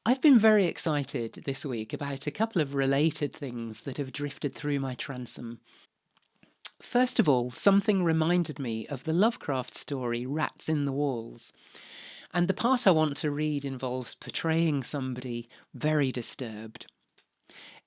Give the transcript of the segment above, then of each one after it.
I've been very excited this week about a couple of related things that have drifted through my transom. First of all, something reminded me of the Lovecraft story Rats in the Walls, and the part I want to read involves portraying somebody very disturbed.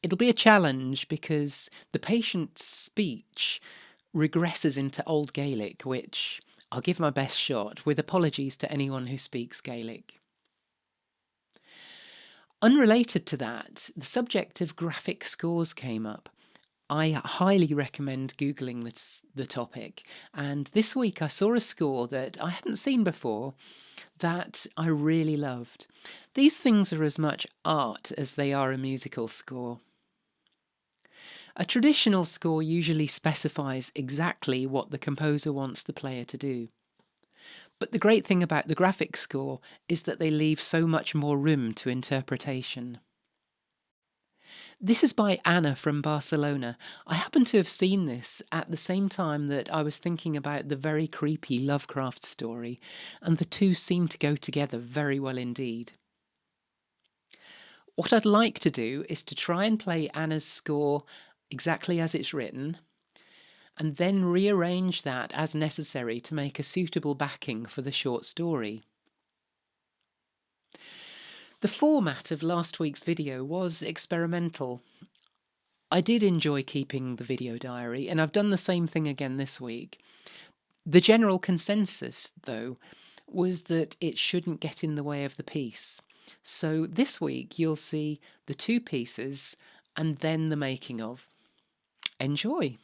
It'll be a challenge because the patient's speech regresses into Old Gaelic, which I'll give my best shot, with apologies to anyone who speaks Gaelic. Unrelated to that, the subject of graphic scores came up. I highly recommend Googling the topic, and this week I saw a score that I hadn't seen before that I really loved. These things are as much art as they are a musical score. A traditional score usually specifies exactly what the composer wants the player to do. But the great thing about the graphic score is that they leave so much more room to interpretation. This is by Anna from Barcelona. I happen to have seen this at the same time that I was thinking about the very creepy Lovecraft story, and the two seem to go together very well indeed. What I'd like to do is to try and play Anna's score exactly as it's written, and then rearrange that as necessary to make a suitable backing for the short story. The format of last week's video was experimental. I did enjoy keeping the video diary, and I've done the same thing again this week. The general consensus, though, was that it shouldn't get in the way of the piece. So this week you'll see the two pieces and then the making of. Enjoy!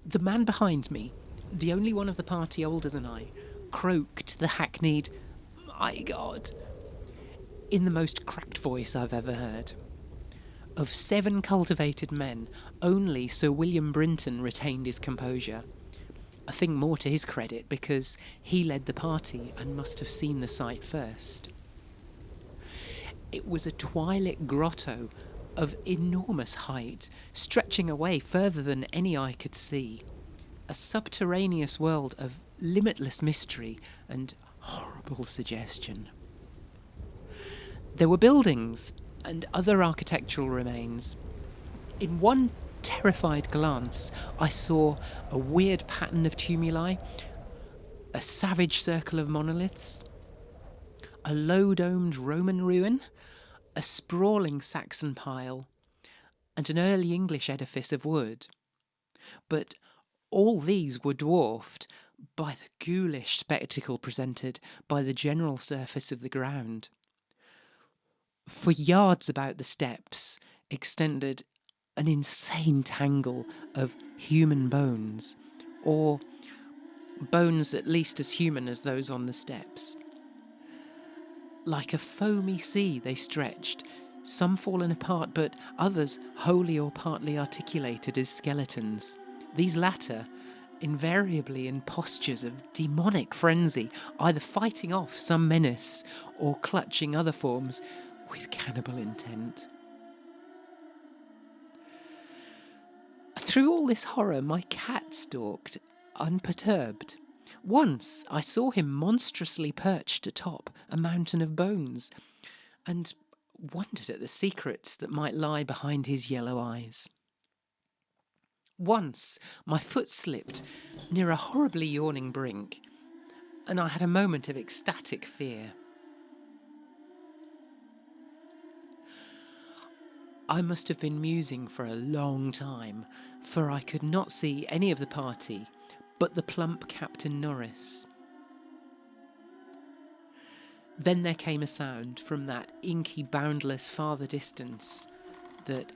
The man behind me, the only one of the party older than I, croaked the hackneyed, "My God," in the most cracked voice I've ever heard. Of 7 cultivated men, only Sir William Brinton retained his composure. A thing more to his credit because he led the party and must have seen the sight first. It was a twilit grotto of enormous height, stretching away further than any eye could see. A subterraneous world of limitless mystery and horrible suggestion. There were buildings and other architectural remains. In one terrified glance, I saw a weird pattern of tumuli, a savage circle of monoliths, a low-domed Roman ruin, a sprawling Saxon pile, and an early English edifice of wood. But all these were dwarfed by the ghoulish spectacle presented by the general surface of the ground. For yards about the steps extended an insane tangle of human bones, or bones at least as human as those on the steps. Like a foamy sea they stretched, some fallen apart, but others wholly or partly articulated as skeletons. These latter, invariably in postures of demonic frenzy, either fighting off some menace or clutching other forms with cannibal intent. Through all this horror, my cat stalked, unperturbed. Once I saw him monstrously perched atop a mountain of bones, and wondered at the secrets that might lie behind his yellow eyes. Once my foot slipped near a horribly yawning brink, and I had a moment of ecstatic fear. I must have been musing for a long time, for I could not see any of the party but the plump Captain Norris. Then there came a sound from that inky, boundless farther distance that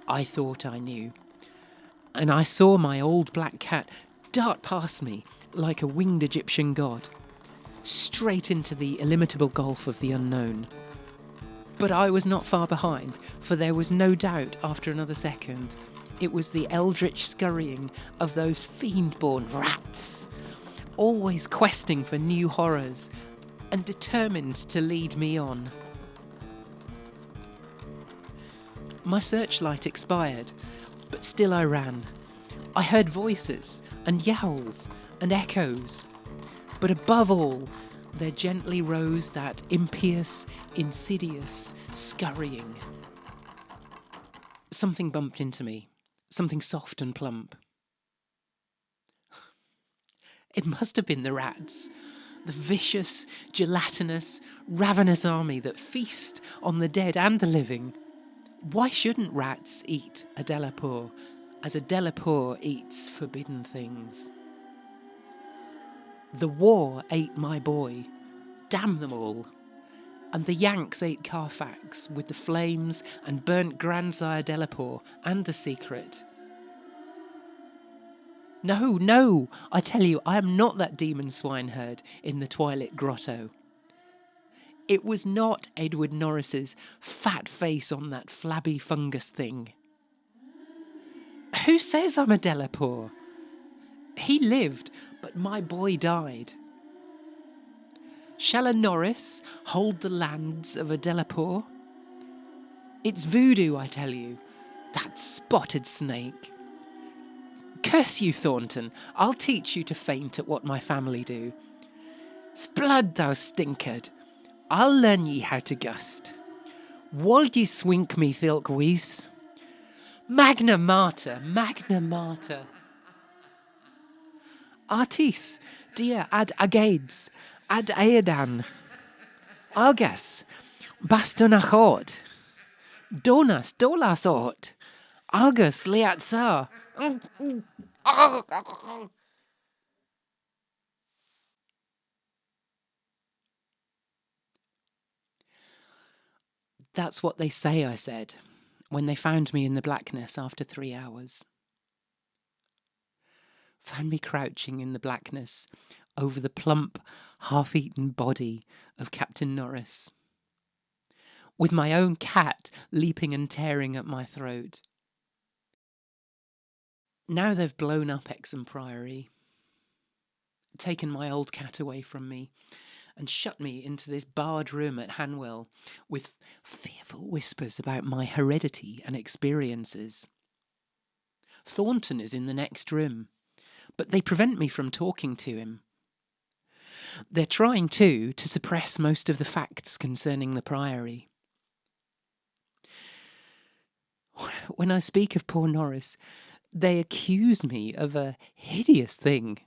I thought I knew, and I saw my old black cat dart past me like a winged Egyptian god, straight into the illimitable gulf of the unknown. But I was not far behind, for there was no doubt after another second it was the eldritch scurrying of those fiend-born rats, always questing for new horrors and determined to lead me on. My searchlight expired, but still I ran. I heard voices and yowls and echoes, but above all, there gently rose that impious, insidious scurrying. Something bumped into me, something soft and plump. It must have been the rats, the vicious, gelatinous, ravenous army that feast on the dead and the living. Why shouldn't rats eat a Delapour, as a Delapour eats forbidden things? The war ate my boy, damn them all, and the Yanks ate Carfax with the flames and burnt grandsire Delapour and the secret. No, I tell you, I am not that demon swineherd in the Twilit Grotto. It was not Edward Norris's fat face on that flabby fungus thing. Who says I'm a Delapour? He lived, but my boy died. Shall a Norris hold the lands of a Delapour? It's voodoo, I tell you, that spotted snake. Curse you, Thornton, I'll teach you to faint at what my family do. Sblood, thou stinkard, I'll learn ye how to gust. Wold ye swink me thilk wees? Magna Mater, Magna Mater. Artis, dia ad agades, ad aedan. Argas, bastonachot. Donas, dolas ort. Argus liatsar. That's what they say, I said, when they found me in the blackness after 3 hours. Found me crouching in the blackness over the plump, half-eaten body of Captain Norris, with my own cat leaping and tearing at my throat. Now they've blown up Exham Priory, taken my old cat away from me, and shut me into this barred room at Hanwell with fearful whispers about my heredity and experiences. Thornton is in the next room, but they prevent me from talking to him. They're trying, too, to suppress most of the facts concerning the Priory. When I speak of poor Norris, they accuse me of a hideous thing.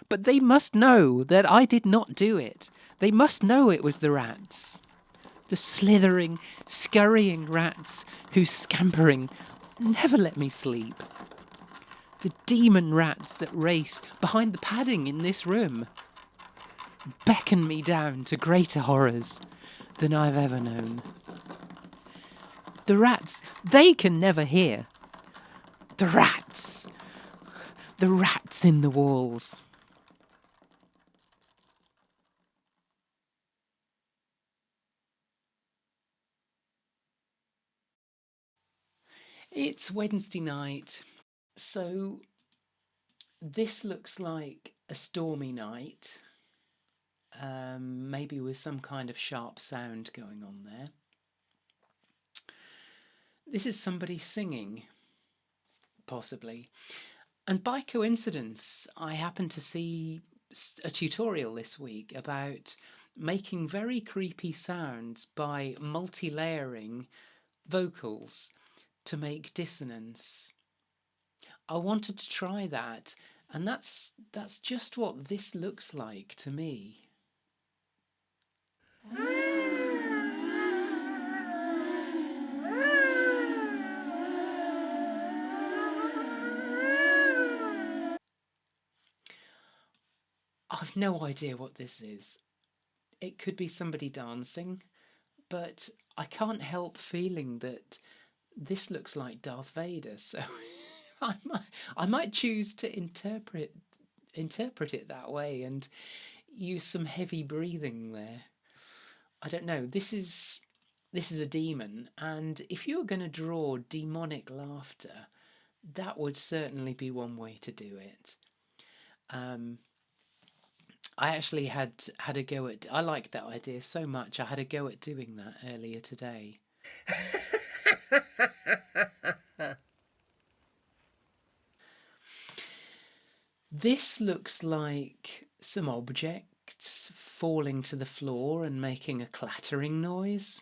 But they must know that I did not do it. They must know it was the rats. The slithering, scurrying rats whose scampering never let me sleep. The demon rats that race behind the padding in this room beckon me down to greater horrors than I've ever known. The rats, they can never hear. The rats, The rats in the walls. It's Wednesday night, so this looks like a stormy night, maybe with some kind of sharp sound going on there. This is somebody singing, possibly. And by coincidence, I happened to see a tutorial this week about making very creepy sounds by multi-layering vocals to make dissonance. I wanted to try that, and that's just what this looks like to me. I've no idea what this is. It could be somebody dancing, but I can't help feeling that this looks like Darth Vader, so I might choose to interpret it that way and use some heavy breathing there. I don't know. This is a demon, and if you were going to draw demonic laughter, that would certainly be one way to do it. I actually had a go at. I liked that idea so much. I had a go at doing that earlier today. This looks like some objects falling to the floor and making a clattering noise.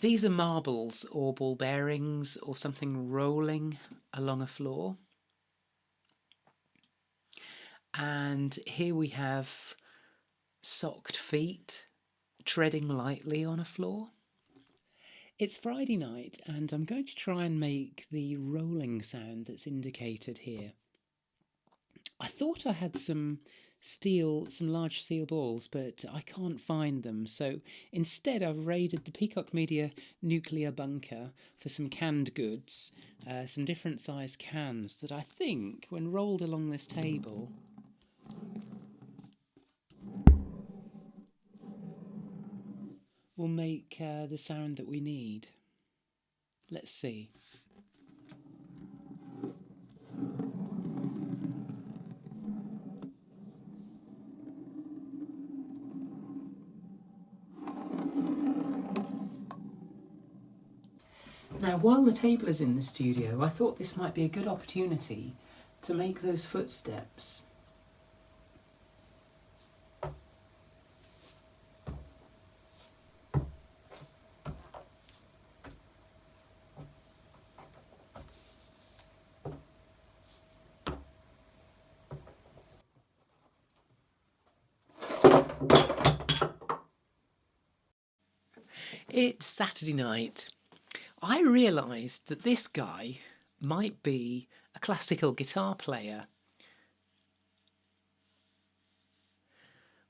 These are marbles or ball bearings or something rolling along a floor. And here we have socked feet treading lightly on a floor. It's Friday night, and I'm going to try and make the rolling sound that's indicated here. I thought I had some large steel balls, but I can't find them. So instead, I've raided the Peacock Media nuclear bunker for some canned goods, some different size cans that I think, when rolled along this table, will make the sound that we need. Let's see. Now, while the table is in the studio, I thought this might be a good opportunity to make those footsteps. It's Saturday night. I realised that this guy might be a classical guitar player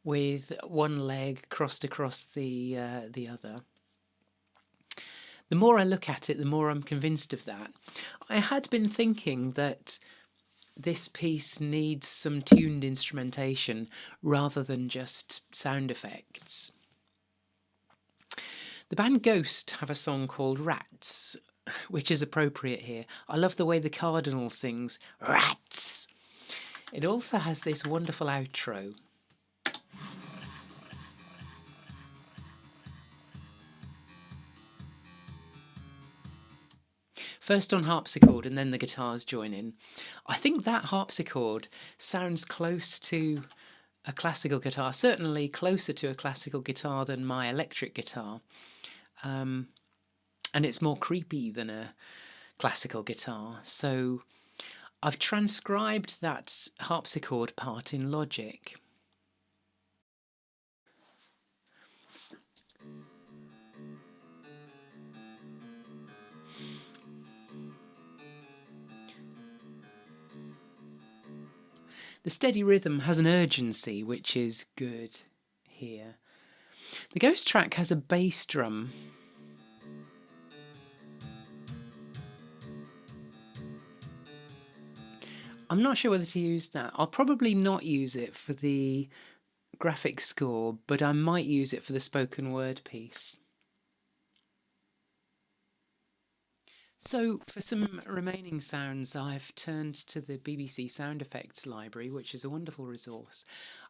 with one leg crossed across the other. The more I look at it, the more I'm convinced of that. I had been thinking that this piece needs some tuned instrumentation rather than just sound effects. The band Ghost have a song called Rats, which is appropriate here. I love the way the Cardinal sings Rats. It also has this wonderful outro. First on harpsichord and then the guitars join in. I think that harpsichord sounds close to a classical guitar, certainly closer to a classical guitar than my electric guitar. And it's more creepy than a classical guitar. So I've transcribed that harpsichord part in Logic. The steady rhythm has an urgency, which is good here. The Ghost track has a bass drum. I'm not sure whether to use that. I'll probably not use it for the graphic score, but I might use it for the spoken word piece. So, for some remaining sounds, I've turned to the BBC Sound Effects Library, which is a wonderful resource.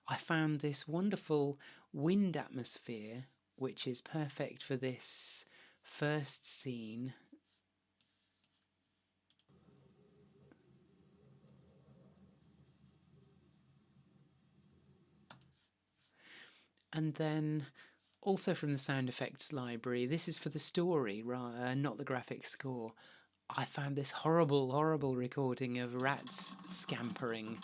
I found this wonderful wind atmosphere, which is perfect for this first scene. And then also from the sound effects library, this is for the story, not the graphic score. I found this horrible, horrible recording of rats scampering.